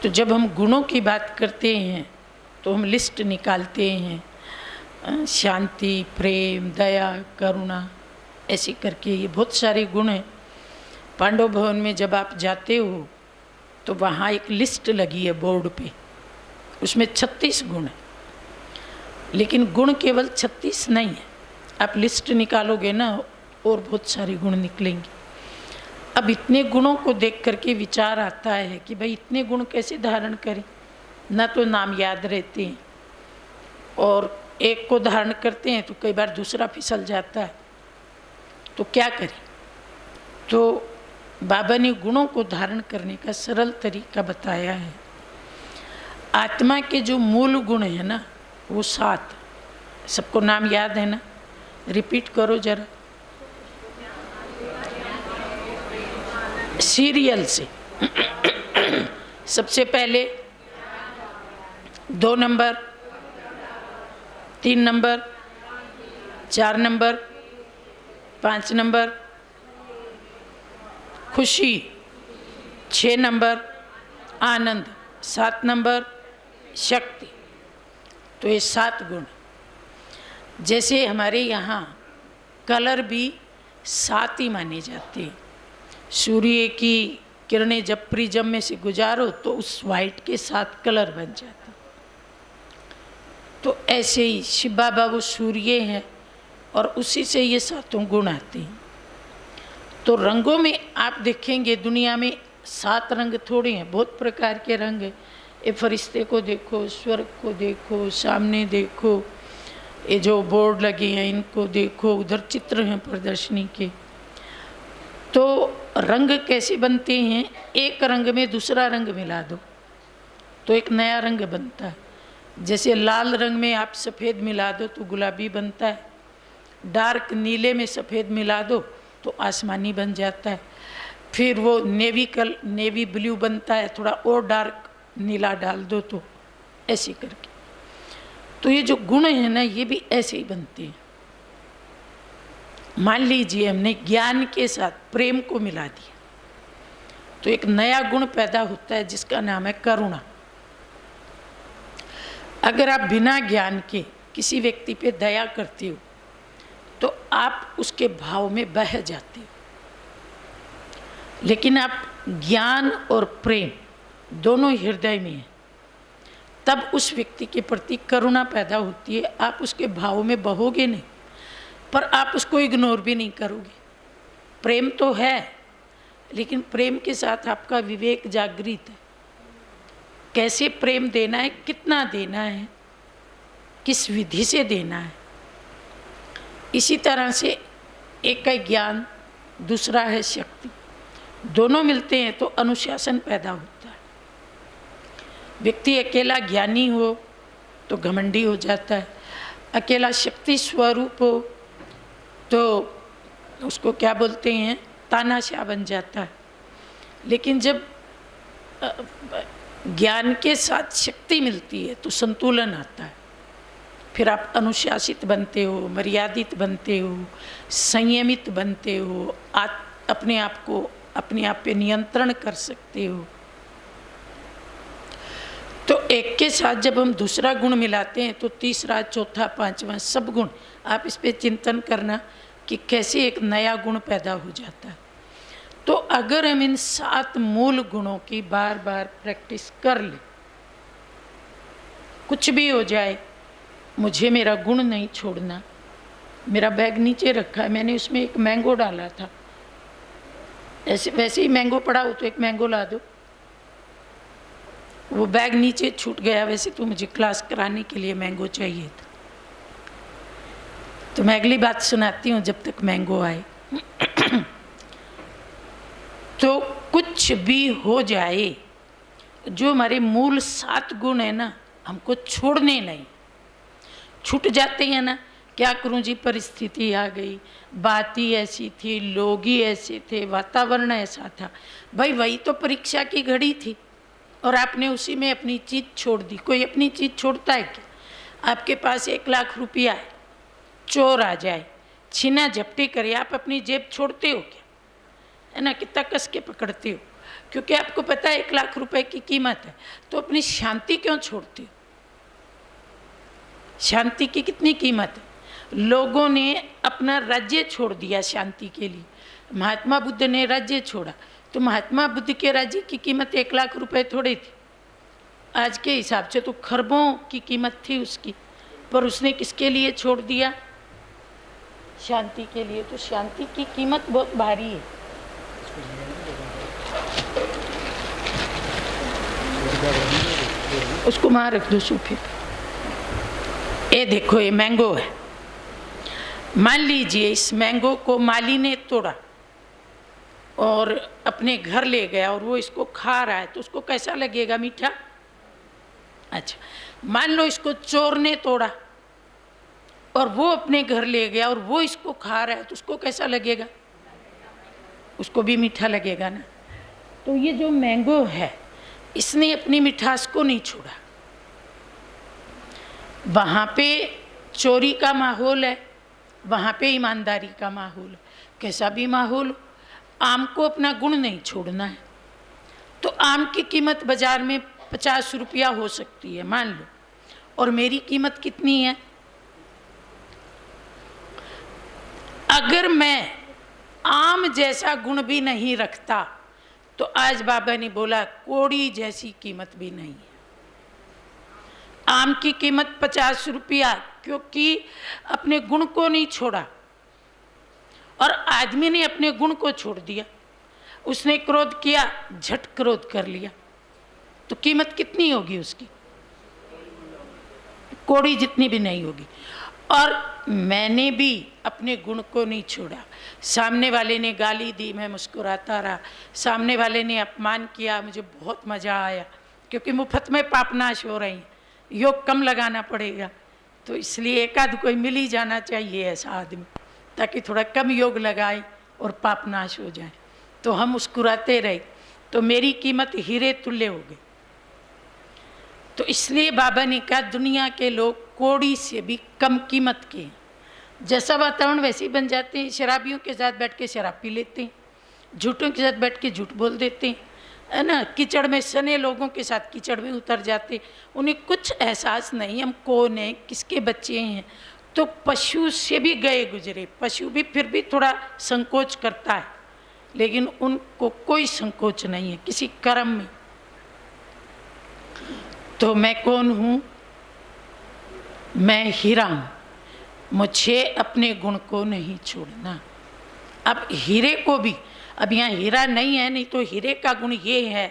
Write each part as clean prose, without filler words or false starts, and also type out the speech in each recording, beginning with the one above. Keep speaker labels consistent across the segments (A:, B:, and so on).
A: तो जब हम गुणों की बात करते हैं तो हम लिस्ट निकालते हैं, शांति, प्रेम, दया, करुणा, ऐसे करके ये बहुत सारे गुण हैं। पांडव भवन में जब आप जाते हो तो वहाँ एक लिस्ट लगी है बोर्ड पे, उसमें 36 गुण है, लेकिन गुण केवल 36 नहीं है। आप लिस्ट निकालोगे ना और बहुत सारे गुण निकलेंगे। अब इतने गुणों को देख करके विचार आता है कि भाई इतने गुण कैसे धारण करें, ना तो नाम याद रहते हैं, और एक को धारण करते हैं तो कई बार दूसरा फिसल जाता है, तो क्या करें। तो बाबा ने गुणों को धारण करने का सरल तरीका बताया है। आत्मा के जो मूल गुण है ना वो 7, सबको नाम याद है ना, रिपीट करो जरा सीरियल से। सबसे पहले 2 नंबर, 3 नंबर, 4 नंबर, 5 नंबर खुशी, 6 नंबर आनंद, 7 नंबर शक्ति। तो ये 7 गुण। जैसे हमारे यहाँ कलर भी 7 ही माने जाते हैं। सूर्य की किरणें जब प्रिज्म में से गुजारो तो उस वाइट के 7 कलर बन जाते। तो ऐसे ही शिव बाबा वो सूर्य हैं और उसी से ये 7 गुण आते हैं। तो रंगों में आप देखेंगे दुनिया में 7 रंग थोड़े हैं, बहुत प्रकार के रंग हैं। ये फरिश्ते को देखो, स्वर्ग को देखो, सामने देखो, ये जो बोर्ड लगे हैं इनको देखो, उधर चित्र हैं प्रदर्शनी के। तो रंग कैसे बनते हैं, एक रंग में दूसरा रंग मिला दो तो एक नया रंग बनता है। जैसे लाल रंग में आप सफ़ेद मिला दो तो गुलाबी बनता है, डार्क नीले में सफ़ेद मिला दो तो आसमानी बन जाता है, फिर वो नेवी ब्लू बनता है, थोड़ा और डार्क नीला डाल दो तो ऐसे करके। तो ये जो गुण है ना ये भी ऐसे ही बनते हैं। मान लीजिए हमने ज्ञान के साथ प्रेम को मिला दिया तो एक नया गुण पैदा होता है जिसका नाम है करुणा। अगर आप बिना ज्ञान के किसी व्यक्ति पे दया करते हो तो आप उसके भाव में बह जाते हो, लेकिन आप ज्ञान और प्रेम दोनों हृदय में है तब उस व्यक्ति के प्रति करुणा पैदा होती है। आप उसके भाव में बहोगे नहीं पर आप उसको इग्नोर भी नहीं करोगे। प्रेम तो है लेकिन प्रेम के साथ आपका विवेक जागृत है, कैसे प्रेम देना है, कितना देना है, किस विधि से देना है। इसी तरह से एक का ज्ञान, दूसरा है शक्ति, दोनों मिलते हैं तो अनुशासन पैदा होता है। व्यक्ति अकेला ज्ञानी हो तो घमंडी हो जाता है, अकेला शक्ति स्वरूप हो तो उसको क्या बोलते हैं, तानाशाह बन जाता है। लेकिन जब ज्ञान के साथ शक्ति मिलती है तो संतुलन आता है, फिर आप अनुशासित बनते हो, मर्यादित बनते हो, संयमित बनते हो, अपने आप पे नियंत्रण कर सकते हो। तो एक के साथ जब हम दूसरा गुण मिलाते हैं तो तीसरा, चौथा, पांचवा सब गुण, आप इस पे चिंतन करना कि कैसे एक नया गुण पैदा हो जाता है। तो अगर हम इन 7 मूल गुणों की बार बार प्रैक्टिस कर लें, कुछ भी हो जाए, मुझे मेरा गुण नहीं छोड़ना। मेरा बैग नीचे रखा है, मैंने उसमें एक मैंगो डाला था, ऐसे वैसे ही मैंगो पड़ा हो तो एक मैंगो ला दो। वो बैग नीचे छूट गया, वैसे तो मुझे क्लास कराने के लिए मैंगो चाहिए था, तो मैं अगली बात सुनाती हूँ जब तक मैंगो आए। तो कुछ भी हो जाए, जो हमारे मूल 7 गुण है ना हमको छोड़ने नहीं। छूट जाते हैं ना, क्या करूं जी, परिस्थिति आ गई, बात ही ऐसी थी, लोग ही ऐसे थे, वातावरण ऐसा था। भाई वही तो परीक्षा की घड़ी थी और आपने उसी में अपनी चीज़ छोड़ दी। कोई अपनी चीज़ छोड़ता है क्या? आपके पास 1 लाख रुपया है, चोर आ जाए, छीना झपटी करे, आप अपनी जेब छोड़ते हो क्या? है ना, कितना कस के पकड़ते हो। क्योंकि आपको पता है 1 लाख रुपए की कीमत है, तो अपनी शांति क्यों छोड़ते हो? शांति की कितनी कीमत है? लोगों ने अपना राज्य छोड़ दिया शांति के लिए। महात्मा बुद्ध ने राज्य छोड़ा, तो महात्मा बुद्ध के राज्य की कीमत 1 लाख रुपए थोड़ी थी, आज के हिसाब से तो खरबों की कीमत थी उसकी, पर उसने किसके लिए छोड़ दिया? शांति के लिए। तो शांति की कीमत बहुत भारी है। उसको वहां रख दो सोफे पे। ये देखो, ये मैंगो है। मान लीजिए इस मैंगो को माली ने तोड़ा और अपने घर ले गया और वो इसको खा रहा है, तो उसको कैसा लगेगा? मीठा। अच्छा, मान लो इसको चोर ने तोड़ा और वो अपने घर ले गया और वो इसको खा रहा है, तो उसको कैसा लगेगा? उसको भी मीठा लगेगा ना। तो ये जो मैंगो है, इसने अपनी मिठास को नहीं छोड़ा। वहाँ पे चोरी का माहौल है, वहाँ पे ईमानदारी का माहौल है। कैसा भी माहौल, आम को अपना गुण नहीं छोड़ना है। तो आम की कीमत बाजार में 50 रुपया हो सकती है मान लो, और मेरी कीमत कितनी है? अगर मैं आम जैसा गुण भी नहीं रखता तो आज बाबा ने बोला कोड़ी जैसी कीमत भी नहीं है। आम की कीमत 50 रुपया, क्योंकि अपने गुण को नहीं छोड़ा और आदमी ने अपने गुण को छोड़ दिया। उसने क्रोध किया, झट क्रोध कर लिया, तो कीमत कितनी होगी उसकी? कोड़ी जितनी भी नहीं होगी। और मैंने भी अपने गुण को नहीं छोड़ा। सामने वाले ने गाली दी, मैं मुस्कुराता रहा। सामने वाले ने अपमान किया, मुझे बहुत मज़ा आया, क्योंकि मुफ्त में पापनाश हो रही हैं, योग कम लगाना पड़ेगा, तो इसलिए एक आध कोई मिल ही जाना चाहिए ऐसा आदमी, ताकि थोड़ा कम योग लगाए और पापनाश हो जाए। तो हम मुस्कुराते रहे, तो मेरी कीमत हीरे तुल्य हो गई। तो इसलिए बाबा ने कहा दुनिया के लोग कोड़ी से भी कम कीमत के हैं। जैसा वातावरण वैसे ही बन जाते हैं। शराबियों के साथ बैठ के शराब पी लेते हैं, झूठों के साथ बैठ के झूठ बोल देते हैं, है ना। कीचड़ में सने लोगों के साथ कीचड़ में उतर जाते, उन्हें कुछ एहसास नहीं हम कौन हैं, किसके बच्चे हैं। तो पशु से भी गए गुजरे, पशु भी फिर भी थोड़ा संकोच करता है, लेकिन उनको कोई संकोच नहीं है किसी कर्म में। तो मैं कौन हूँ? मैं हीरा हूँ, मुझे अपने गुण को नहीं छोड़ना। अब हीरे को भी, अब यहाँ हीरा नहीं है, नहीं तो हीरे का गुण ये है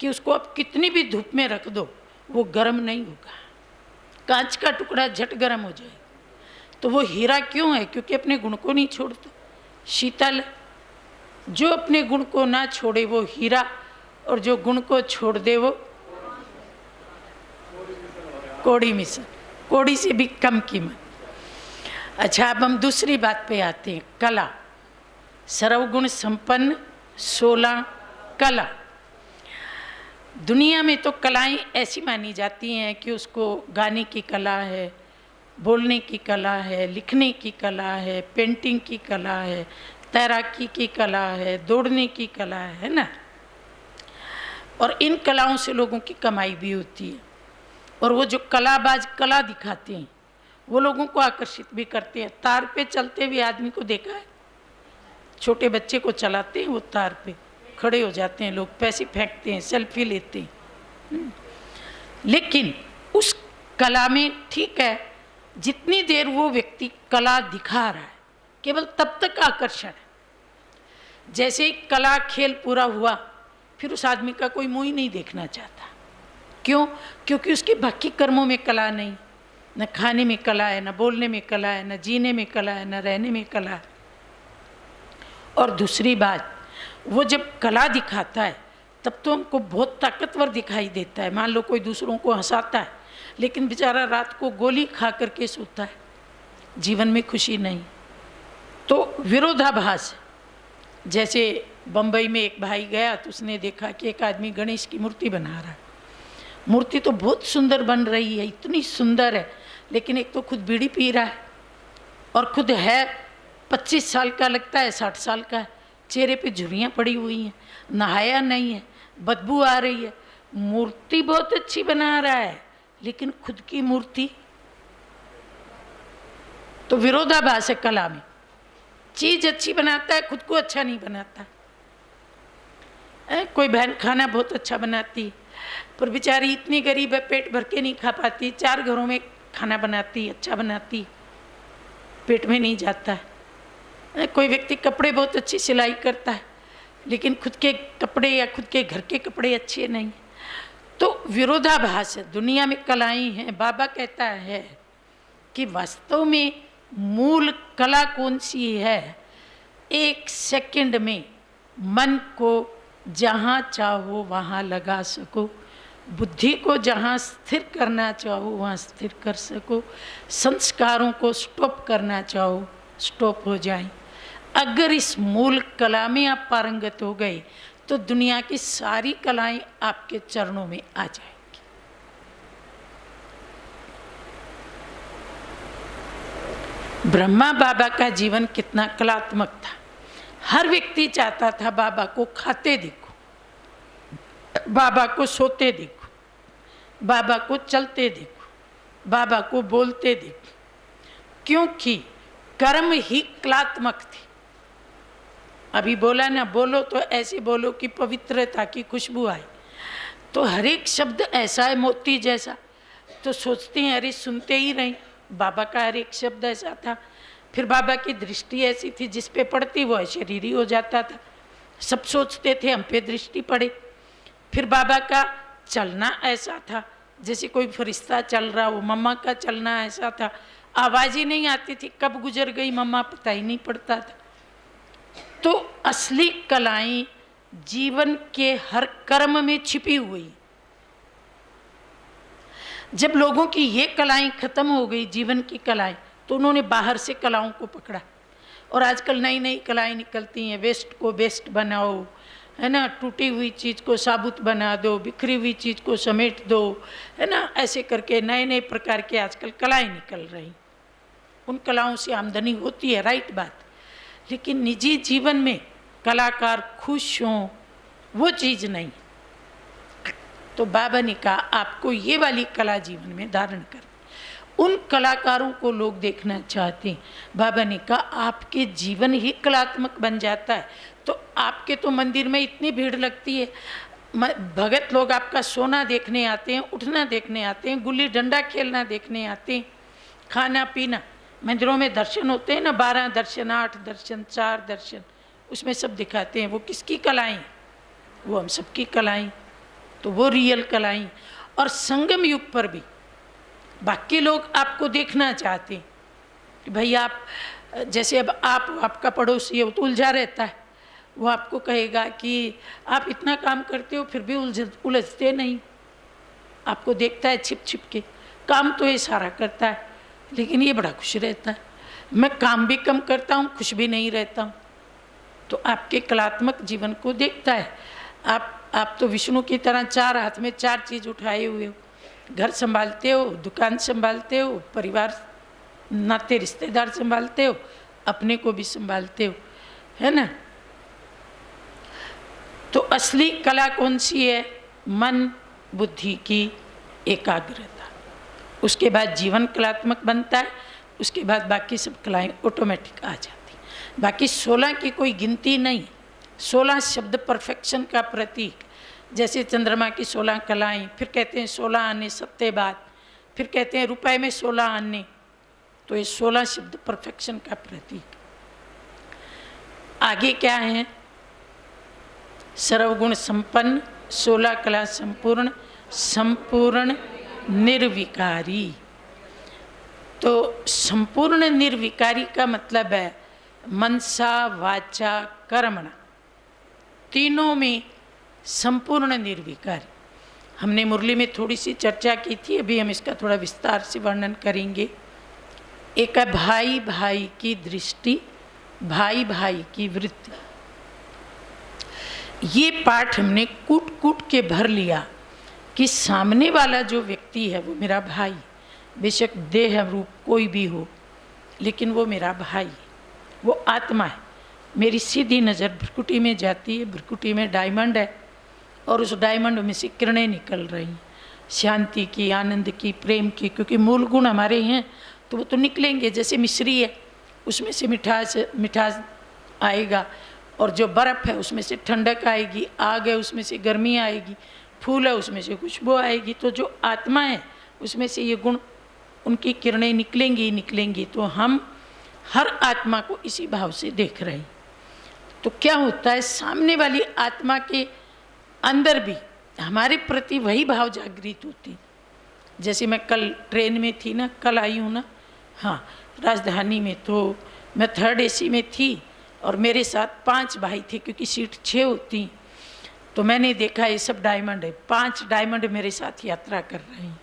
A: कि उसको अब कितनी भी धूप में रख दो वो गर्म नहीं होगा। कांच का टुकड़ा झट गर्म हो जाए। तो वो हीरा क्यों है? क्योंकि अपने गुण को नहीं छोड़ता। शीतल, जो अपने गुण को ना छोड़े वो हीरा, और जो गुण को छोड़ दे वो कोड़ी मिसल, कोड़ी से भी कम कीमत। अच्छा, अब हम दूसरी बात पे आते हैं। कला, सर्वगुण संपन्न 16 कला। दुनिया में तो कलाएं ऐसी मानी जाती हैं कि उसको गाने की कला है, बोलने की कला है, लिखने की कला है, पेंटिंग की कला है, तैराकी की कला है, दौड़ने की कला है ना। और इन कलाओं से लोगों की कमाई भी होती है। और वो जो कलाबाज कला दिखाते हैं वो लोगों को आकर्षित भी करते हैं। तार पे चलते हुए आदमी को देखा है? छोटे बच्चे को चलाते हैं, वो तार पे खड़े हो जाते हैं लोग, पैसे फेंकते हैं, सेल्फी लेते हैं। लेकिन उस कला में ठीक है, जितनी देर वो व्यक्ति कला दिखा रहा है केवल तब तक आकर्षण है। जैसे ही कला खेल पूरा हुआ फिर उस आदमी का कोई मुंह ही नहीं देखना चाहता। क्यों? क्योंकि उसके बाकी कर्मों में कला नहीं। न खाने में कला है, न बोलने में कला है, न जीने में कला है, न रहने में कला है। और दूसरी बात, वो जब कला दिखाता है तब तो हमको बहुत ताकतवर दिखाई देता है। मान लो कोई दूसरों को हंसाता है, लेकिन बेचारा रात को गोली खा करके सोता है, जीवन में खुशी नहीं। तो विरोधाभास। जैसे बम्बई में एक भाई गया तो उसने देखा कि एक आदमी गणेश की मूर्ति बना रहा है। मूर्ति तो बहुत सुंदर बन रही है, इतनी सुंदर है, लेकिन एक तो खुद बीड़ी पी रहा है और खुद है 25 साल का, लगता है 60 साल का है, चेहरे पे झुर्रियाँ पड़ी हुई हैं, नहाया नहीं है, बदबू आ रही है। मूर्ति बहुत अच्छी बना रहा है, लेकिन खुद की मूर्ति तो विरोधाभास है। कला में चीज अच्छी बनाता है, खुद को अच्छा नहीं बनाता। कोई बहन खाना बहुत अच्छा बनाती है, पर बेचारी इतनी गरीब है, पेट भर के नहीं खा पाती। 4 घरों में खाना बनाती, अच्छा बनाती, पेट में नहीं जाता है। कोई व्यक्ति कपड़े बहुत अच्छी सिलाई करता है, लेकिन खुद के कपड़े या खुद के घर के कपड़े अच्छे नहीं। तो विरोधाभास है, दुनिया में कलाएं हैं। बाबा कहता है कि वास्तव में मूल कला कौन सी है? 1 सेकंड में मन को जहाँ चाहो वहाँ लगा सको, बुद्धि को जहाँ स्थिर करना चाहो वहाँ स्थिर कर सको, संस्कारों को स्टॉप करना चाहो स्टॉप हो जाए। अगर इस मूल कला में आप पारंगत हो गए तो दुनिया की सारी कलाएं आपके चरणों में आ जाएंगी। ब्रह्मा बाबा का जीवन कितना कलात्मक था। हर व्यक्ति चाहता था बाबा को खाते देखो, बाबा को सोते देखो, बाबा को चलते देखो, बाबा को बोलते देखो, क्योंकि कर्म ही कलात्मक थे। अभी बोला ना, बोलो तो ऐसे बोलो कि पवित्रता की खुशबू आए। तो हर एक शब्द ऐसा है मोती जैसा, तो सोचते हैं अरे सुनते ही रहे। बाबा का हर एक शब्द ऐसा था। फिर बाबा की दृष्टि ऐसी थी, जिस पे पड़ती वो शरीरी हो जाता था। सब सोचते थे हम पे दृष्टि पड़े। फिर बाबा का चलना ऐसा था, जैसे कोई फरिश्ता चल रहा हो। मम्मा का चलना ऐसा था, आवाज़ ही नहीं आती थी, कब गुजर गई मम्मा पता ही नहीं पड़ता था। तो असली कलाएं जीवन के हर कर्म में छिपी हुई। जब लोगों की ये कलाएं खत्म हो गई, जीवन की कलाएं, तो उन्होंने बाहर से कलाओं को पकड़ा। और आजकल नई नई कलाएं निकलती हैं। वेस्ट को बेस्ट बनाओ, है ना, टूटी हुई चीज़ को साबुत बना दो, बिखरी हुई चीज़ को समेट दो, है ना, ऐसे करके नए नए प्रकार के आजकल कलाएं निकल रही। उन कलाओं से आमदनी होती है, राइट बात। लेकिन निजी जीवन में कलाकार खुश हों, वो चीज़ नहीं। तो बाबा ने कहा आपको ये वाली कला जीवन में धारण कर। उन कलाकारों को लोग देखना चाहते हैं। बाबा ने कहा आपके जीवन ही कलात्मक बन जाता है। तो आपके तो मंदिर में इतनी भीड़ लगती है, भगत लोग आपका सोना देखने आते हैं, उठना देखने आते हैं, गुल्ली डंडा खेलना देखने आते हैं, खाना पीना। मंदिरों में दर्शन होते हैं ना, 12 दर्शन, 8 दर्शन, 4 दर्शन, उसमें सब दिखाते हैं। वो किसकी कलाएं? वो हम सबकी कलाएं। तो वो रियल कलाएं। और संगम युग पर भी बाकी लोग आपको देखना चाहते हैं कि भाई आप, जैसे अब आप, आपका पड़ोसी है, वो तो उलझा रहता है, वो आपको कहेगा कि आप इतना काम करते हो फिर भी उलझते नहीं। आपको देखता है छिप छिप के, काम तो ये सारा करता है लेकिन ये बड़ा खुश रहता है। मैं काम भी कम करता हूँ, खुश भी नहीं रहता हूँ। तो आपके कलात्मक जीवन को देखता है। आप तो विष्णु की तरह 4 हाथ में 4 चीज़ उठाए हुए हो। घर संभालते हो, दुकान संभालते हो, परिवार नाते रिश्तेदार संभालते हो, अपने को भी संभालते हो, है ना। तो असली कला कौन सी है? मन बुद्धि की एकाग्रता। उसके बाद जीवन कलात्मक बनता है। उसके बाद बाकी सब कलाएं ऑटोमेटिक आ जाती। बाकी 16 की कोई गिनती नहीं। 16 शब्द परफेक्शन का प्रतीक। जैसे चंद्रमा की 16 कलाएं, फिर कहते हैं 16 आने सत्य बात, फिर कहते हैं रुपए में 16 आने। तो ये 16 शब्द परफेक्शन का प्रतीक। आगे क्या है? सर्वगुण संपन्न, 16 कला संपूर्ण, संपूर्ण निर्विकारी। तो संपूर्ण निर्विकारी का मतलब है मनसा वाचा कर्मणा, तीनों में संपूर्ण निर्विकारी। हमने मुरली में थोड़ी सी चर्चा की थी, अभी हम इसका थोड़ा विस्तार से वर्णन करेंगे। एक है भाई भाई की दृष्टि, भाई भाई की वृत्ति। ये पाठ हमने कूट कूट के भर लिया कि सामने वाला जो व्यक्ति है वो मेरा भाई, बेशक देह रूप कोई भी हो, लेकिन वो मेरा भाई, वो आत्मा है। मेरी सीधी नज़र भ्रुकुटी में जाती है, भ्रुकुटी में डायमंड है और उस डायमंड में से किरणें निकल रही हैं, शांति की, आनंद की, प्रेम की, क्योंकि मूल गुण हमारे हैं तो वो तो निकलेंगे। जैसे मिश्री है उसमें से मिठास आएगा, और जो बर्फ़ है उसमें से ठंडक आएगी, आग है उसमें से गर्मी आएगी, फूल है उसमें से खुशबू आएगी। तो जो आत्मा है उसमें से ये गुण, उनकी किरणें निकलेंगी निकलेंगी। तो हम हर आत्मा को इसी भाव से देख रहे हैं। तो क्या होता है, सामने वाली आत्मा के अंदर भी हमारे प्रति वही भाव जागृत होती। जैसे मैं कल ट्रेन में थी ना, कल आई हूँ ना, हाँ, राजधानी में, तो मैं 3rd AC में थी और मेरे साथ 5 भाई थे, क्योंकि सीट 6 होती। तो मैंने देखा ये सब डायमंड है, 5 डायमंड मेरे साथ यात्रा कर रहे हैं।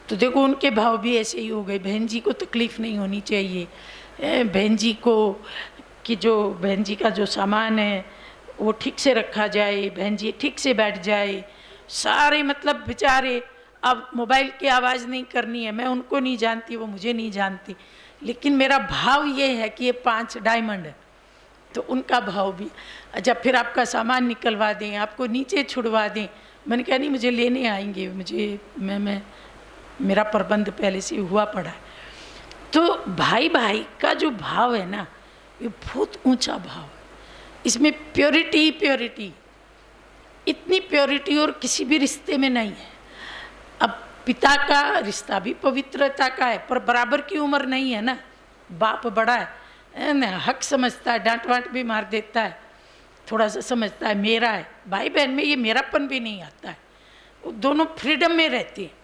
A: तो देखो उनके भाव भी ऐसे ही हो गए। बहन जी को तकलीफ़ नहीं होनी चाहिए, बहन जी को कि जो बहन जी का जो सामान है वो ठीक से रखा जाए, बहन जी ठीक से बैठ जाए। सारे मतलब बेचारे, अब मोबाइल की आवाज़ नहीं करनी है, मैं उनको नहीं जानती, वो मुझे नहीं जानती, लेकिन मेरा भाव ये है कि ये 5 डायमंड है। तो उनका भाव भी, अच्छा फिर आपका सामान निकलवा दें, आपको नीचे छुड़वा दें। मैंने कहा नहीं, मुझे लेने आएंगे, मुझे मैं मेरा प्रबंध पहले से हुआ पड़ा है। तो भाई भाई का जो भाव है ना, ये बहुत ऊंचा भाव है। इसमें प्योरिटी, इतनी प्योरिटी और किसी भी रिश्ते में नहीं है। अब पिता का रिश्ता भी पवित्रता का है, पर बराबर की उम्र नहीं है ना। बाप बड़ा है ना, हक समझता है, डांट वाट भी मार देता है, थोड़ा सा समझता है मेरा है। भाई बहन में ये मेरापन भी नहीं आता है। वो दोनों फ्रीडम में रहते हैं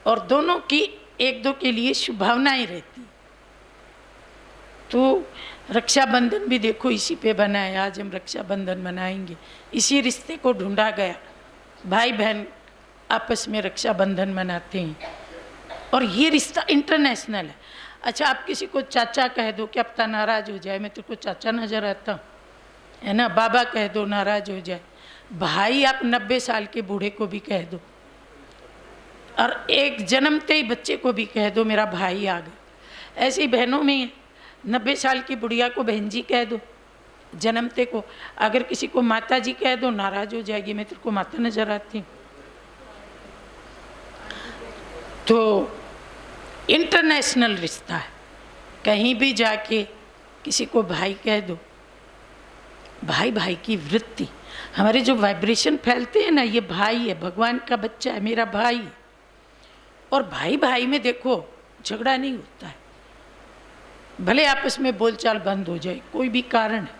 A: और दोनों की एक दो के लिए शुभभावनाएं रहती। तो रक्षाबंधन भी देखो इसी पे बना है। आज हम रक्षाबंधन मनाएंगे, इसी रिश्ते को ढूंढा गया। भाई बहन आपस में रक्षाबंधन मनाते हैं और ये रिश्ता इंटरनेशनल है। अच्छा, आप किसी को चाचा कह दो, क्या पता नाराज़ हो जाए, मैं तेरे को चाचा नज़र आता हूँ, है ना। बाबा कह दो, नाराज़ हो जाए। भाई आप 90 साल के बूढ़े को भी कह दो, और एक जन्मते ही बच्चे को भी कह दो मेरा भाई आ गया। ऐसी बहनों में 90 साल की बुढ़िया को बहन जी कह दो, जन्मते को। अगर किसी को माता जी कह दो, नाराज़ हो जाएगी, मैं तेरे को माता नज़र आती हूँ। तो इंटरनेशनल रिश्ता है। कहीं भी जाके किसी को भाई कह दो। भाई भाई की वृत्ति, हमारे जो वाइब्रेशन फैलते हैं ना, ये भाई है, भगवान का बच्चा है, मेरा भाई है। और भाई भाई में देखो झगड़ा नहीं होता है, भले आपस में बोलचाल बंद हो जाए, कोई भी कारण है,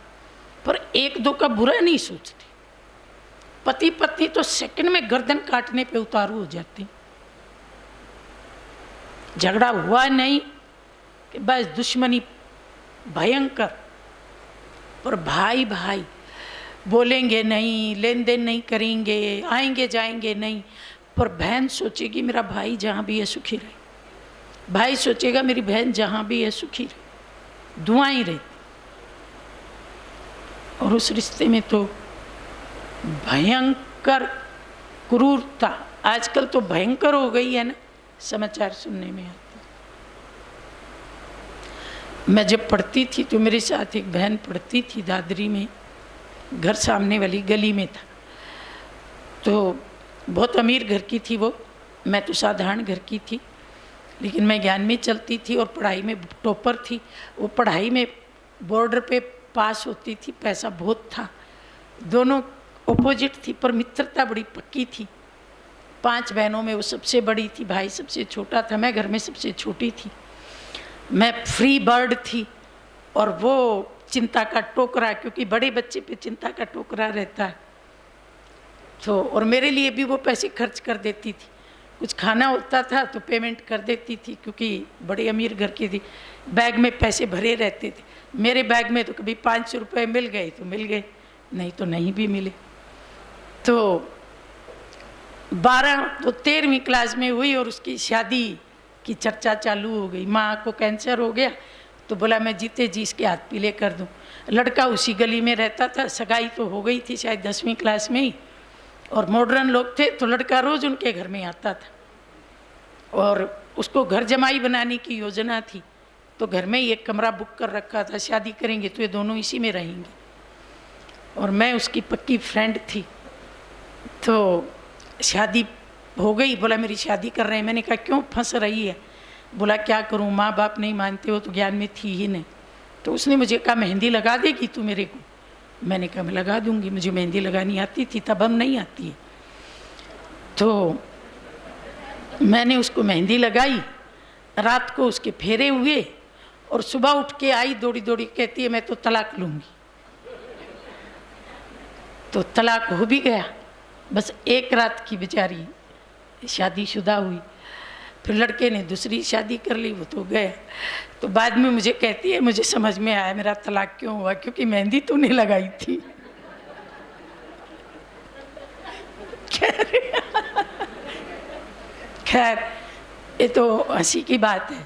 A: पर एक दो का बुरा नहीं सोचते। पति पत्नी तो सेकंड में गर्दन काटने पे उतारू हो जाते। झगड़ा हुआ नहीं कि बस दुश्मनी भयंकर, पर भाई भाई बोलेंगे नहीं, लेन देन नहीं करेंगे, आएंगे जाएंगे नहीं, पर बहन सोचेगी मेरा भाई जहाँ भी है सुखी रहे, भाई सोचेगा मेरी बहन जहाँ भी है सुखी रहे, दुआएं रहे। और उस रिश्ते में तो भयंकर क्रूरता आजकल तो भयंकर हो गई है ना, समाचार सुनने में आता। मैं जब पढ़ती थी तो मेरे साथ एक बहन पढ़ती थी दादरी में, घर सामने वाली गली में था। तो बहुत अमीर घर की थी वो, मैं तो साधारण घर की थी, लेकिन मैं ज्ञान में चलती थी और पढ़ाई में टॉपर थी। वो पढ़ाई में बॉर्डर पे पास होती थी, पैसा बहुत था। दोनों ऑपोजिट थी पर मित्रता बड़ी पक्की थी। 5 बहनों में वो सबसे बड़ी थी, भाई सबसे छोटा था, मैं घर में सबसे छोटी थी। मैं फ्री बर्ड थी और वो चिंता का टोकरा, क्योंकि बड़े बच्चे पे चिंता का टोकरा रहता है। तो और मेरे लिए भी वो पैसे खर्च कर देती थी, कुछ खाना होता था तो पेमेंट कर देती थी, क्योंकि बड़े अमीर घर की थी। बैग में पैसे भरे रहते थे, मेरे बैग में तो कभी 500 रुपये मिल गए तो मिल गए, नहीं तो नहीं भी मिले। तो 13वीं क्लास में हुई और उसकी शादी की चर्चा चालू हो गई। माँ को कैंसर हो गया तो बोला मैं जीते जी इसके हाथ पीले कर दूँ। लड़का उसी गली में रहता था, सगाई तो हो गई थी शायद 10वीं क्लास में ही, और मॉडर्न लोग थे तो लड़का रोज़ उनके घर में आता था और उसको घर जमाई बनाने की योजना थी। तो घर में ही एक कमरा बुक कर रखा था, शादी करेंगे तो ये दोनों इसी में रहेंगे। और मैं उसकी पक्की फ्रेंड थी। तो शादी हो गई, बोला मेरी शादी कर रहे हैं। मैंने कहा क्यों फंस रही है? बोला क्या करूं, माँ बाप नहीं मानते हो तो ज्ञान में थी ही नहीं। तो उसने मुझे कहा मेहंदी लगा देगी तू मेरे को? मैंने कहा मैं लगा दूंगी, मुझे मेहंदी लगानी आती थी, तब हम नहीं आती है। तो मैंने उसको मेहंदी लगाई, रात को उसके फेरे हुए और सुबह उठ के आई दौड़ी दौड़ी, कहती है मैं तो तलाक लूँगी। तो तलाक हो भी गया, बस एक रात की बेचारी शादीशुदा हुई। फिर लड़के ने दूसरी शादी कर ली, वो तो गया। तो बाद में मुझे कहती है मुझे समझ में आया मेरा तलाक क्यों हुआ, क्योंकि मेहंदी तूने लगाई थी। खैर ये तो हंसी की बात है,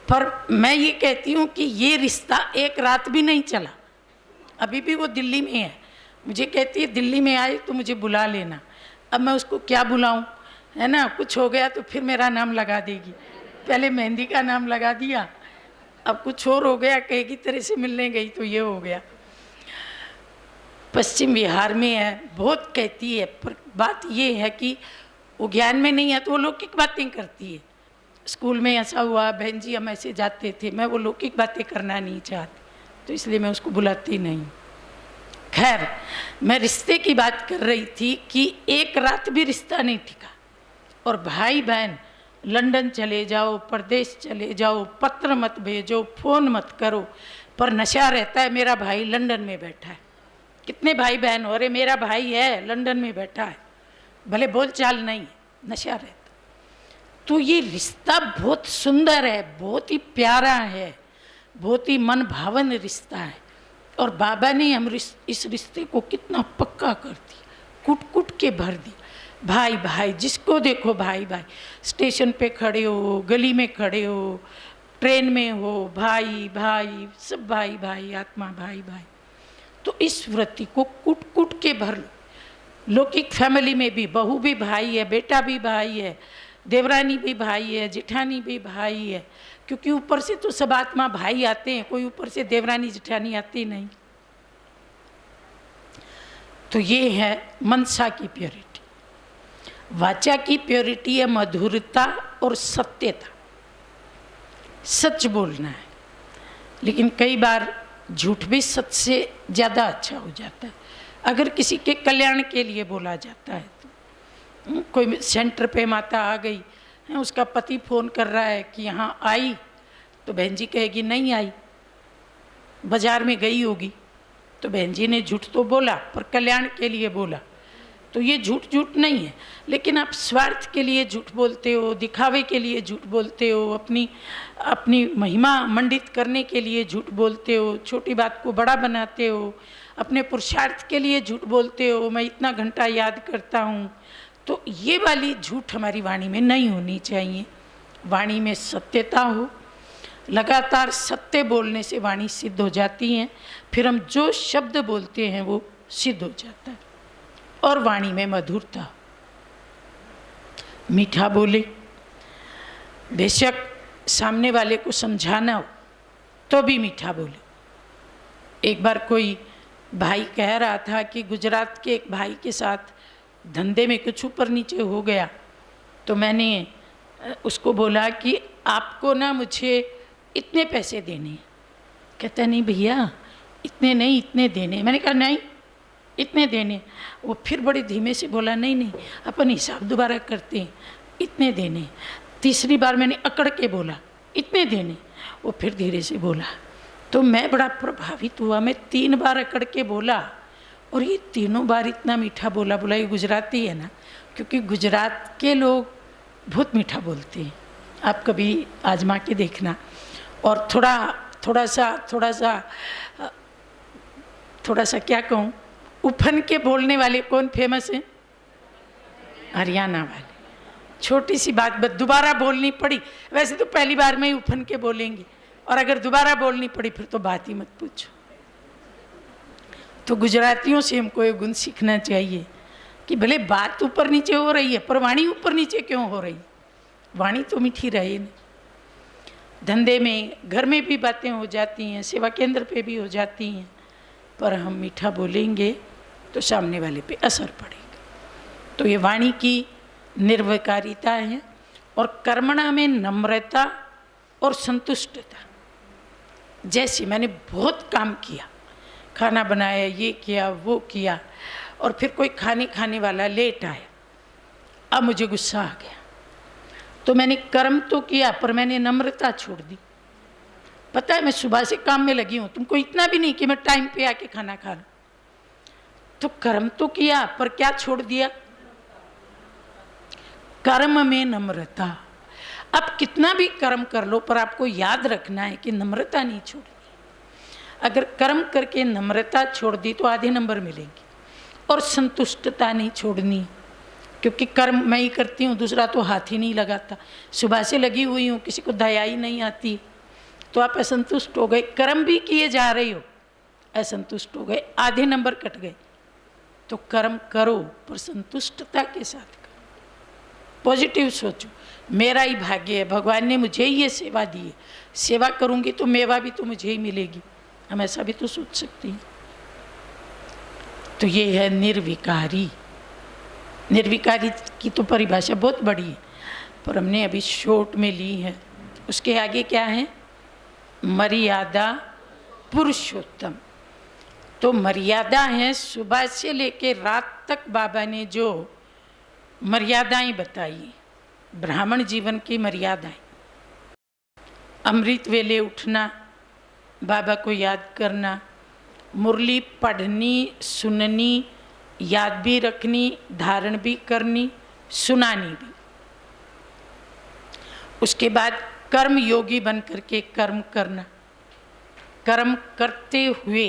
A: पर मैं ये कहती हूँ कि ये रिश्ता एक रात भी नहीं चला। अभी भी वो दिल्ली में है, मुझे कहती है दिल्ली में आए तो मुझे बुला लेना। अब मैं उसको क्या बुलाऊं, है ना, कुछ हो गया तो फिर मेरा नाम लगा देगी। पहले मेहंदी का नाम लगा दिया, अब कुछ और हो गया, कहेगी तेरे से मिलने गई तो ये हो गया। पश्चिम बिहार में है, बहुत कहती है, पर बात ये है कि वो ज्ञान में नहीं है तो वो लौकिक बातें करती है। स्कूल में ऐसा हुआ, बहन जी हम ऐसे जाते थे, मैं वो लौकिक बातें करना नहीं चाहती, तो इसलिए मैं उसको बुलाती नहीं। खैर मैं रिश्ते की बात कर रही थी कि एक रात भी रिश्ता नहीं टिका। और भाई बहन लंदन चले जाओ, प्रदेश चले जाओ, पत्र मत भेजो, फ़ोन मत करो, पर नशा रहता है मेरा भाई लंदन में बैठा है। कितने भाई बहन हो रहे मेरा भाई है लंदन में बैठा है, भले बोल चाल नहीं, नशा रहता। तो ये रिश्ता बहुत सुंदर है, बहुत ही प्यारा है, बहुत ही मन भावन रिश्ता है। और बाबा ने हम इस रिश्ते को कितना पक्का कर दिया, कुट कुट के भर दिया। भाई भाई, जिसको देखो भाई भाई, स्टेशन पे खड़े हो, गली में खड़े हो, ट्रेन में हो, भाई भाई, सब भाई भाई, आत्मा भाई भाई। तो इस वृत्ति को कुट कुट के भर लो। लौकिक फैमिली में भी बहू भी भाई है, बेटा भी भाई है, देवरानी भी भाई है, जिठानी भी भाई है, क्योंकि ऊपर से तो सब आत्मा भाई आते हैं, कोई ऊपर से देवरानी जिठानी आती नहीं। तो ये है मनसा की प्योरिटी। वाचा की प्योरिटी है मधुरता और सत्यता, सच बोलना है। लेकिन कई बार झूठ भी सच से ज़्यादा अच्छा हो जाता है, अगर किसी के कल्याण के लिए बोला जाता है तो। कोई सेंटर पे माता आ गई, उसका पति फ़ोन कर रहा है कि यहाँ आई, तो बहन जी कहेगी नहीं आई, बाज़ार में गई होगी। तो बहन जी ने झूठ तो बोला पर कल्याण के लिए बोला, तो ये झूठ झूठ नहीं है। लेकिन आप स्वार्थ के लिए झूठ बोलते हो, दिखावे के लिए झूठ बोलते हो, अपनी महिमा मंडित करने के लिए झूठ बोलते हो, छोटी बात को बड़ा बनाते हो, अपने पुरुषार्थ के लिए झूठ बोलते हो, मैं इतना घंटा याद करता हूँ। तो ये वाली झूठ हमारी वाणी में नहीं होनी चाहिए। वाणी में सत्यता हो, लगातार सत्य बोलने से वाणी सिद्ध हो जाती है, फिर हम जो शब्द बोलते हैं वो सिद्ध हो जाता है। और वाणी में मधुरता, मीठा बोले, बेशक सामने वाले को समझाना हो तो भी मीठा बोले। एक बार कोई भाई कह रहा था कि गुजरात के एक भाई के साथ धंधे में कुछ ऊपर नीचे हो गया, तो मैंने उसको बोला कि आपको ना मुझे इतने पैसे देने हैं। कहता नहीं भैया इतने नहीं, इतने देने। मैंने कहा नहीं इतने देने। वो फिर बड़े धीमे से बोला नहीं नहीं अपन हिसाब दोबारा करते हैं, इतने देने। तीसरी बार मैंने अकड़ के बोला इतने देने, वो फिर धीरे से बोला। तो मैं बड़ा प्रभावित हुआ, मैं 3 बार अकड़ के बोला और ये तीनों बार इतना मीठा बोला। बोला ये गुजराती है ना, क्योंकि गुजरात के लोग बहुत मीठा बोलते हैं, आप कभी आजमा के देखना। और थोड़ा सा क्या कहूँ, उफन के बोलने वाले कौन फेमस हैं? हरियाणा वाले। छोटी सी बात बस दोबारा बोलनी पड़ी, वैसे तो पहली बार में ही उफन के बोलेंगे, और अगर दोबारा बोलनी पड़ी फिर तो बात ही मत पूछो। तो गुजरातियों से हमको ये गुण सीखना चाहिए कि भले बात ऊपर नीचे हो रही है पर वाणी ऊपर नीचे क्यों हो रही, वाणी तो मीठी रहे नहीं। धंधे में, घर में भी बातें हो जाती हैं, सेवा केंद्र पे भी हो जाती हैं, पर हम मीठा बोलेंगे तो सामने वाले पे असर पड़ेगा। तो ये वाणी की निर्विकारिता है। और कर्मणा में नम्रता और संतुष्टता। जैसे मैंने बहुत काम किया, खाना बनाया, ये किया, वो किया, और फिर कोई खाने वाला लेट आया, अब मुझे गुस्सा आ गया, तो मैंने कर्म तो किया पर मैंने नम्रता छोड़ दी। पता है मैं सुबह से काम में लगी हूँ, तुमको इतना भी नहीं कि मैं टाइम पे आके खाना खा लूँ। तो कर्म तो किया पर क्या छोड़ दिया? कर्म में नम्रता। अब कितना भी कर्म कर लो पर आपको याद रखना है कि नम्रता नहीं छोड़नी। अगर कर्म करके नम्रता छोड़ दी तो आधे नंबर मिलेंगे। और संतुष्टता नहीं छोड़नी, क्योंकि कर्म मैं ही करती हूँ, दूसरा तो हाथ ही नहीं लगाता। सुबह से लगी हुई हूँ, किसी को दया ही नहीं आती, तो आप असंतुष्ट हो गए। कर्म भी किए जा रहे हो, असंतुष्ट हो गए, आधे नंबर कट गए। तो कर्म करो पर संतुष्टता के साथ करो, पॉजिटिव सोचो। मेरा ही भाग्य है, भगवान ने मुझे ही ये सेवा दी है, सेवा करूँगी तो मेवा भी तो मुझे ही मिलेगी। हम ऐसा भी तो सोच सकते हैं। तो ये है निर्विकारी। निर्विकारी की तो परिभाषा बहुत बड़ी है, पर हमने अभी शॉर्ट में ली है। उसके आगे क्या है? मर्यादा पुरुषोत्तम। तो मर्यादा है, सुबह से लेके रात तक बाबा ने जो मर्यादाएं बताई, ब्राह्मण जीवन की मर्यादाएं। अमृत वेले उठना, बाबा को याद करना, मुरली पढ़नी, सुननी, याद भी रखनी, धारण भी करनी, सुनानी भी। उसके बाद कर्म योगी बन करके कर्म करना, कर्म करते हुए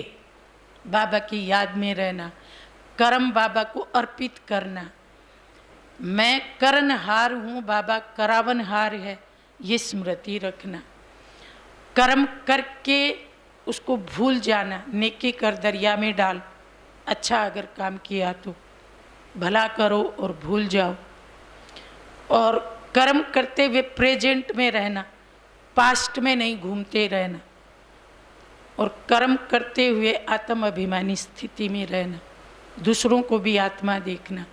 A: बाबा की याद में रहना, कर्म बाबा को अर्पित करना। मैं करनहार हूँ, बाबा करावनहार है, ये स्मृति रखना। कर्म करके उसको भूल जाना, नेकी कर दरिया में डाल। अच्छा अगर काम किया तो भला करो और भूल जाओ। और कर्म करते हुए प्रेजेंट में रहना, पास्ट में नहीं घूमते रहना। और कर्म करते हुए आत्म अभिमानी स्थिति में रहना, दूसरों को भी आत्मा देखना।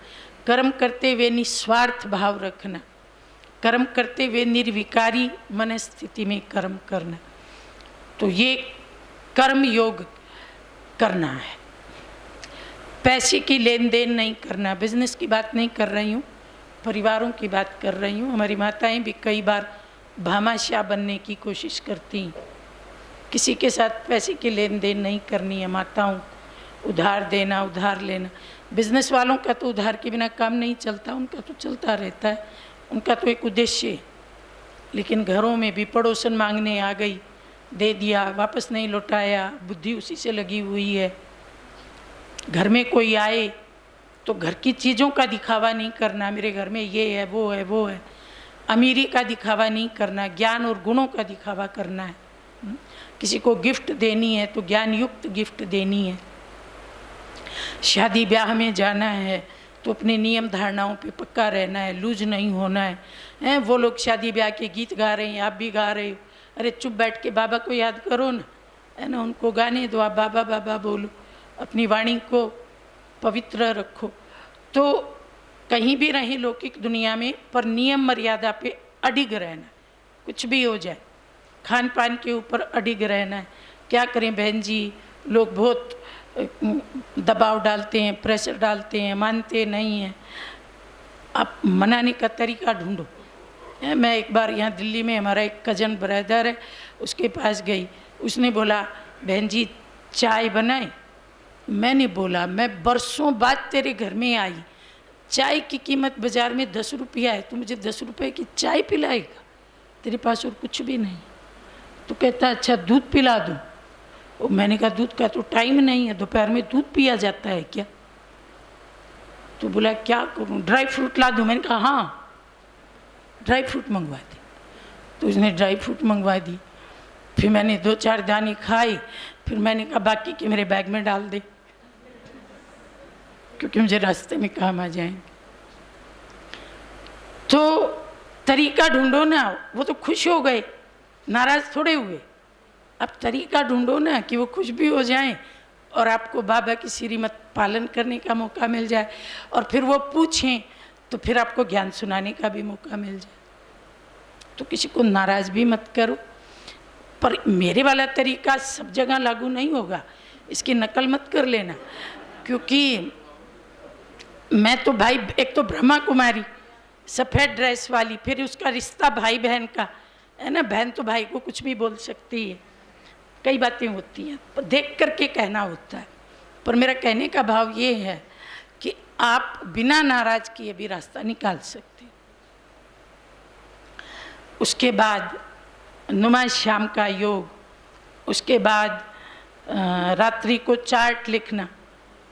A: कर्म करते हुए निस्वार्थ भाव रखना, कर्म करते हुए निर्विकारी मन स्थिति में कर्म करना। तो ये कर्म योग करना है। पैसे की लेन देन नहीं करना। बिजनेस की बात नहीं कर रही हूँ, परिवारों की बात कर रही हूँ। हमारी माताएं भी कई बार भामाशाह बनने की कोशिश करती हैं। किसी के साथ पैसे की लेन देन नहीं करनी है माताओं। उधार देना, उधार लेना। बिजनेस वालों का तो उधार के बिना काम नहीं चलता, उनका तो चलता रहता है, उनका तो एक उद्देश्य है। लेकिन घरों में भी पड़ोसन मांगने आ गई, दे दिया, वापस नहीं लौटाया, बुद्धि उसी से लगी हुई है। घर में कोई आए तो घर की चीज़ों का दिखावा नहीं करना, मेरे घर में ये है, वो है, वो है। अमीरी का दिखावा नहीं करना, ज्ञान और गुणों का दिखावा करना है। किसी को गिफ्ट देनी है तो ज्ञान युक्त गिफ्ट देनी है। शादी ब्याह में जाना है तो अपने नियम धारणाओं पे पक्का रहना है, लूज नहीं होना है। वो लोग शादी ब्याह के गीत गा रहे हैं, आप भी गा रहे हो, अरे चुप बैठ के बाबा को याद करो ना, है ना। उनको गाने दो, आप बाबा बाबा बोलो, अपनी वाणी को पवित्र रखो। तो कहीं भी रहें लौकिक दुनिया में, पर नियम मर्यादा पे अडिग रहना, कुछ भी हो जाए। खान पान के ऊपर अडिग रहना है। क्या करें बहन जी, लोग बहुत दबाव डालते हैं, प्रेशर डालते हैं, मानते नहीं हैं। आप मनाने का तरीका ढूंढो। मैं एक बार यहाँ दिल्ली में, हमारा एक कजन ब्रदर है, उसके पास गई। उसने बोला बहन जी चाय बनाए। मैंने बोला मैं बरसों बाद तेरे घर में आई, चाय की कीमत बाज़ार में 10 रुपया है, तू मुझे 10 रुपये की चाय पिलाएगा? तेरे पास और कुछ भी नहीं। तो कहता अच्छा दूध पिला दूँ। और मैंने कहा दूध का तो टाइम नहीं है, दोपहर में दूध पिया जाता है क्या? तो बोला क्या करूँ, ड्राई फ्रूट ला दूँ? मैंने कहा हाँ ड्राई फ्रूट मंगवा दी। तो उसने ड्राई फ्रूट मंगवा दी। फिर मैंने 2-4 दाने खाए। फिर मैंने कहा बाकी के मेरे बैग में डाल दे, क्योंकि मुझे रास्ते में काम आ जाएंगे। तो तरीका ढूंढो ना। वो तो खुश हो गए, नाराज थोड़े हुए। अब तरीका ढूंढो ना कि वो खुश भी हो जाएं और आपको बाबा की श्रीमत पालन करने का मौका मिल जाए, और फिर वो पूछें तो फिर आपको ज्ञान सुनाने का भी मौका मिल जाए। तो किसी को नाराज भी मत करो, पर मेरे वाला तरीका सब जगह लागू नहीं होगा, इसकी नकल मत कर लेना। क्योंकि मैं तो भाई, एक तो ब्रह्मा कुमारी सफ़ेद ड्रेस वाली, फिर उसका रिश्ता भाई बहन का है ना, बहन तो भाई को कुछ भी बोल सकती है, कई बातें होती हैं, पर देख करके कहना होता है। पर मेरा कहने का भाव ये है कि आप बिना नाराज किए भी रास्ता निकाल सकते। उसके बाद नुमा शाम का योग, उसके बाद रात्रि को चार्ट लिखना,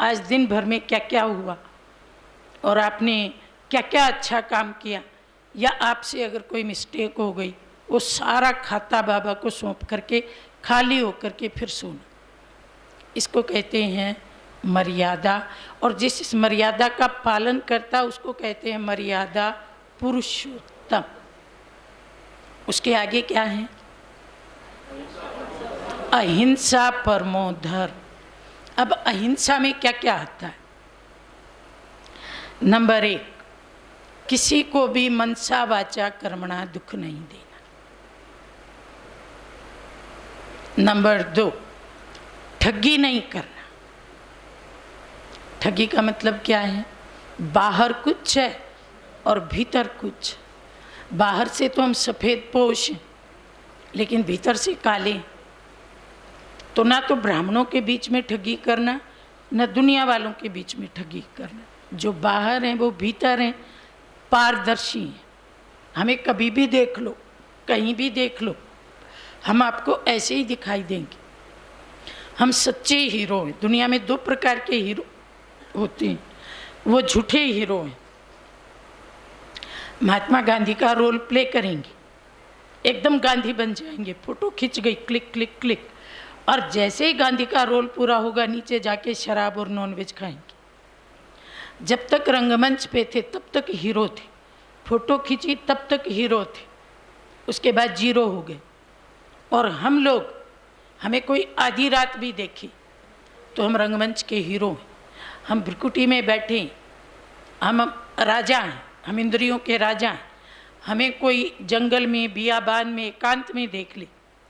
A: आज दिन भर में क्या क्या हुआ और आपने क्या क्या अच्छा काम किया, या आपसे अगर कोई मिस्टेक हो गई, वो सारा खाता बाबा को सौंप करके खाली होकर के फिर सोना। इसको कहते हैं मर्यादा, और जिस इस मर्यादा का पालन करता उसको कहते हैं मर्यादा पुरुषोत्तम। उसके आगे क्या है? अहिंसा परमो धर्म। अब अहिंसा में क्या क्या आता है? नंबर 1, किसी को भी मनसा वाचा कर्मणा दुख नहीं देना। नंबर 2, ठगी नहीं करना। ठगी का मतलब क्या है? बाहर कुछ है और भीतर कुछ। बाहर से तो हम सफ़ेद पोश हैं, लेकिन भीतर से काले। तो ना तो ब्राह्मणों के बीच में ठगी करना, न दुनिया वालों के बीच में ठगी करना। जो बाहर हैं वो भीतर हैं, पारदर्शी हैं। हमें कभी भी देख लो, कहीं भी देख लो, हम आपको ऐसे ही दिखाई देंगे। हम सच्चे हीरो हैं। दुनिया में 2 प्रकार के हीरो होते हैं, वो झूठे हीरो हैं। महात्मा गांधी का रोल प्ले करेंगे, एकदम गांधी बन जाएंगे, फोटो खिंच गई, क्लिक क्लिक क्लिक, और जैसे ही गांधी का रोल पूरा होगा नीचे जाके शराब और नॉनवेज खाएंगे। जब तक रंगमंच पे थे तब तक हीरो थे, फोटो खींची तब तक हीरो थे, उसके बाद जीरो हो गए। और हम लोग, हमें कोई आधी रात भी देखी तो हम रंगमंच के हीरो हैं। हम भ्रिकुटी में बैठे, हम राजा हैं, हम इंद्रियों के राजा हैं। हमें कोई जंगल में, बियाबान में, एकांत में देख ले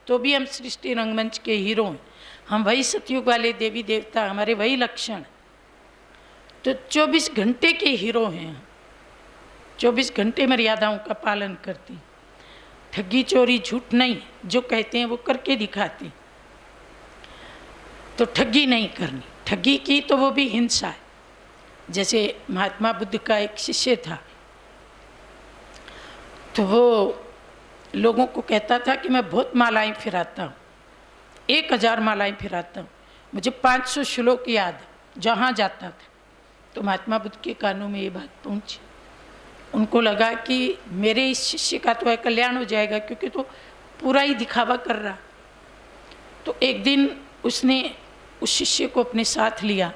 A: तो भी हम सृष्टि रंगमंच के हीरो हैं। हम वही सतयुग वाले देवी देवता, हमारे वही लक्षण। तो 24 घंटे के हीरो हैं। 24 घंटे मर्यादाओं का पालन करती। ठगी चोरी झूठ नहीं, जो कहते हैं वो करके दिखाते। तो ठगी नहीं करनी। ठगी की तो वो भी हिंसा है। जैसे महात्मा बुद्ध का एक शिष्य था, तो वो लोगों को कहता था कि मैं बहुत मालाएं फिराता हूँ, 1000 मालाएं फिराता हूँ, मुझे 500 श्लोक याद है जहाँ जाता था। तो महात्मा बुद्ध के कानों में ये बात पहुँची। उनको लगा कि मेरे इस शिष्य का तो कल्याण हो जाएगा, क्योंकि तो पूरा ही दिखावा कर रहा। तो एक दिन उसने उस शिष्य को अपने साथ लिया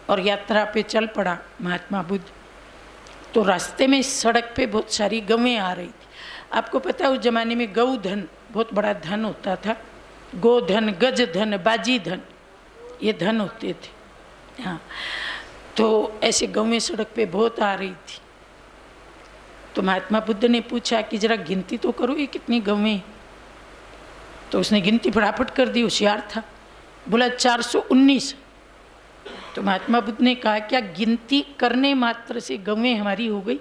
A: और यात्रा पे चल पड़ा महात्मा बुद्ध। तो रास्ते में सड़क पे बहुत सारी गवें आ रही थी। आपको पता है उस ज़माने में गौ धन बहुत बड़ा धन होता था। गोधन, गज धन, बाजी धन, ये धन होते थे। हाँ, तो ऐसे गवें सड़क पे बहुत आ रही थी। तो महात्मा बुद्ध ने पूछा कि जरा गिनती तो करो ये कितनी गवें। तो उसने गिनती फटाफट कर दी, होशियार था। बोला 419। तो महात्मा बुद्ध ने कहा क्या गिनती करने मात्र से गवें हमारी हो गई?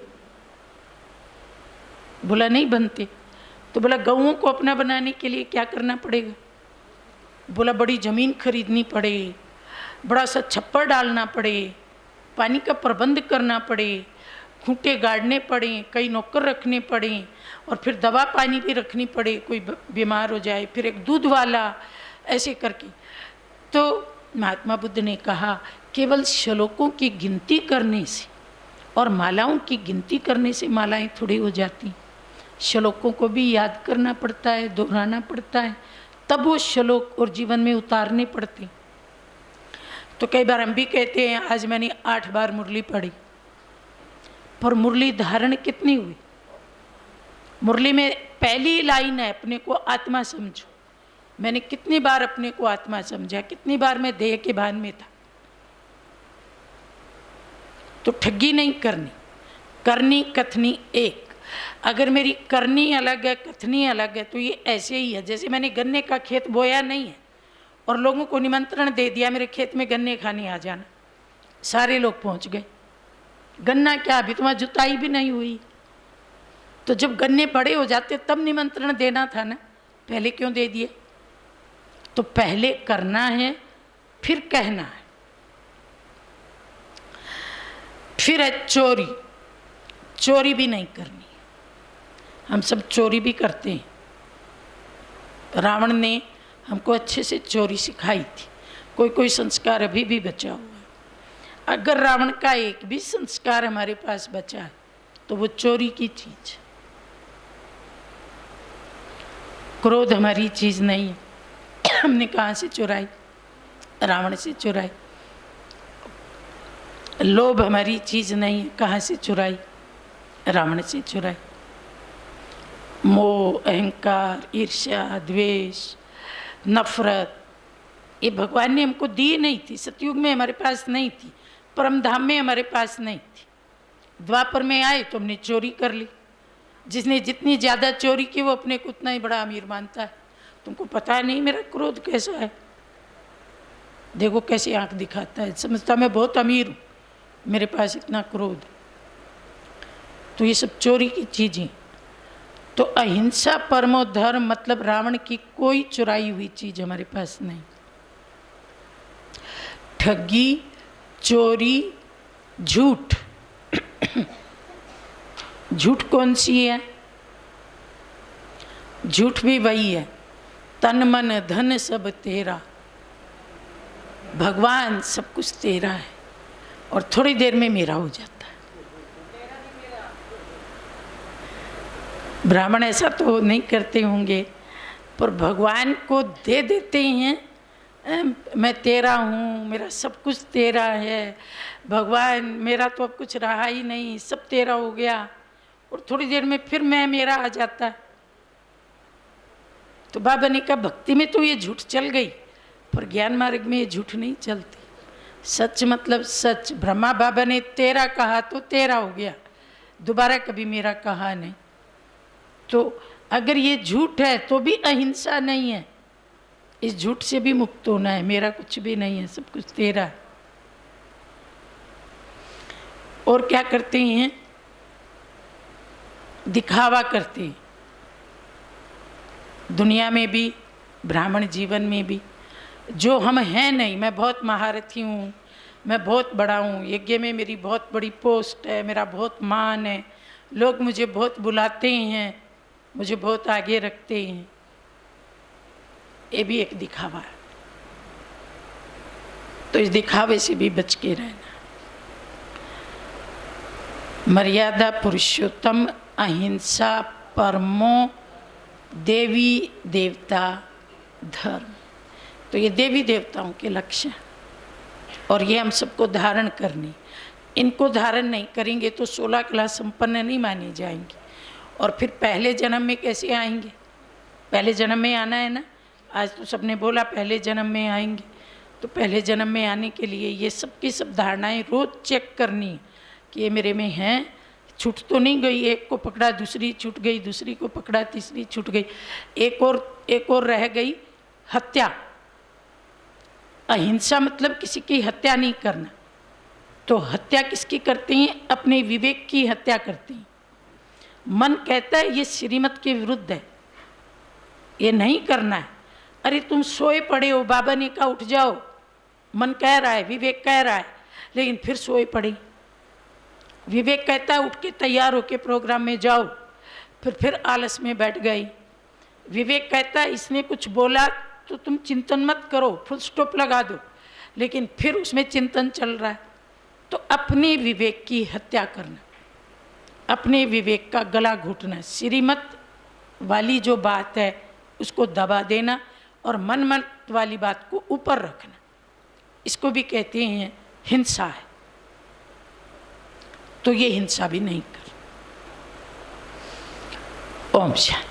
A: बोला नहीं बनते। तो बोला गऊओं को अपना बनाने के लिए क्या करना पड़ेगा? बोला बड़ी ज़मीन खरीदनी पड़े, बड़ा सा छप्पर डालना पड़े, पानी का प्रबंध करना पड़े, खूंटे गाड़ने पड़े, कई नौकर रखने पड़े, और फिर दवा पानी भी रखनी पड़े, कोई बीमार हो जाए, फिर एक दूध वाला, ऐसे करके। तो महात्मा बुद्ध ने कहा केवल श्लोकों की गिनती करने से और मालाओं की गिनती करने से मालाएं थोड़ी हो जाती। श्लोकों को भी याद करना पड़ता है, दोहराना पड़ता है, तब वो श्लोक और जीवन में उतारने पड़ते। तो कई बार हम भी कहते हैं आज मैंने 8 बार मुरली पढ़ी, पर मुरली धारण कितनी हुई? मुरली में पहली लाइन है, अपने को आत्मा समझो। मैंने कितनी बार अपने को आत्मा समझा, कितनी बार मैं देह के भान में था। तो ठगी नहीं करनी, करनी कथनी एक। अगर मेरी करनी अलग है, कथनी अलग है, तो ये ऐसे ही है जैसे मैंने गन्ने का खेत बोया नहीं है और लोगों को निमंत्रण दे दिया मेरे खेत में गन्ने खाने आ जाना, सारे लोग पहुंच गए। गन्ना क्या, अभी तो वहाँ जुताई भी नहीं हुई। तो जब गन्ने बड़े हो जाते तब निमंत्रण देना था ना, पहले क्यों दे दिए? तो पहले करना है, फिर कहना है। फिर है चोरी, चोरी भी नहीं करनी। हम सब चोरी भी करते हैं। रावण ने हमको अच्छे से चोरी सिखाई थी, कोई कोई संस्कार अभी भी बचा हुआ है। अगर रावण का एक भी संस्कार हमारे पास बचा है तो वो चोरी की चीज। क्रोध हमारी चीज नहीं है, हमने कहाँ से चुराई? रावण से चुराई। लोभ हमारी चीज नहीं है, कहाँ से चुराई? रावण से चुराई। मोह, अहंकार, ईर्ष्या, द्वेष, नफरत, ये भगवान ने हमको दी नहीं थी। सतयुग में हमारे पास नहीं थी, परम धाम में हमारे पास नहीं थी। द्वापर में आए तो हमने चोरी कर ली। जिसने जितनी ज़्यादा चोरी की वो अपने को उतना ही बड़ा अमीर मानता है। तुमको पता है नहीं मेरा क्रोध कैसा है? देखो कैसे आंख दिखाता है, समझता मैं बहुत अमीर हूँ, मेरे पास इतना क्रोध। तो ये सब चोरी की चीज़ें। तो अहिंसा परमो धर्म, मतलब रावण की कोई चुराई हुई चीज हमारे पास नहीं। ठगी, चोरी, झूठ। झूठ कौन सी है? झूठ भी वही है, तन मन धन सब तेरा। भगवान सब कुछ तेरा है और थोड़ी देर में मेरा हो जाता है। ब्राह्मण ऐसा तो नहीं करते होंगे, पर भगवान को दे देते हैं, मैं तेरा हूँ, मेरा सब कुछ तेरा है भगवान, मेरा तो अब कुछ रहा ही नहीं, सब तेरा हो गया। और थोड़ी देर में फिर मैं मेरा आ जाता है। तो बाबा ने कहा भक्ति में तो ये झूठ चल गई, पर ज्ञान मार्ग में ये झूठ नहीं चलती। सच मतलब सच। ब्रह्मा बाबा ने तेरा कहा तो तेरा हो गया, दोबारा कभी मेरा कहा नहीं। तो अगर ये झूठ है तो भी अहिंसा नहीं है, इस झूठ से भी मुक्त होना है। मेरा कुछ भी नहीं है, सब कुछ तेरा है। और क्या करते हैं? दिखावा करते हैं, दुनिया में भी, ब्राह्मण जीवन में भी। जो हम हैं नहीं, मैं बहुत महारथी हूँ, मैं बहुत बड़ा हूँ, यज्ञ में मेरी बहुत बड़ी पोस्ट है, मेरा बहुत मान है, लोग मुझे बहुत बुलाते हैं, मुझे बहुत आगे रखते हैं। ये भी एक दिखावा है। तो इस दिखावे से भी बच के रहना। मर्यादा पुरुषोत्तम, अहिंसा परमो देवी देवता धर्म। तो ये देवी देवताओं के लक्ष्य हैं और ये हम सबको धारण करनी। इनको धारण नहीं करेंगे तो 16 कला संपन्न नहीं माने जाएंगे। और फिर पहले जन्म में कैसे आएंगे? पहले जन्म में आना है ना। आज तो सबने बोला पहले जन्म में आएंगे, तो पहले जन्म में आने के लिए ये सब की सब धारणाएं रोज चेक करनी कि ये मेरे में हैं। छूट तो नहीं गई, एक को पकड़ा दूसरी छूट गई, दूसरी को पकड़ा तीसरी छूट गई, एक और रह गई हत्या। अहिंसा मतलब किसी की हत्या नहीं करना। तो हत्या किसकी करते हैं? अपने विवेक की हत्या करते हैं। मन कहता है ये श्रीमत के विरुद्ध है, ये नहीं करना है। अरे तुम सोए पड़े हो, बाबा ने कहा उठ जाओ, मन कह रहा है, विवेक कह रहा है, लेकिन फिर सोए पड़े। विवेक कहता है उठ के तैयार होके प्रोग्राम में जाओ, फिर आलस में बैठ गई। विवेक कहता है इसने कुछ बोला तो तुम चिंतन मत करो, फुल स्टॉप लगा दो, लेकिन फिर उसमें चिंतन चल रहा है। तो अपने विवेक की हत्या करना, अपने विवेक का गला घोटना, श्रीमत वाली जो बात है उसको दबा देना और मन मत वाली बात को ऊपर रखना, इसको भी कहते हैं हिंसा है। तो ये हिंसा भी नहीं कर। ओम शांति।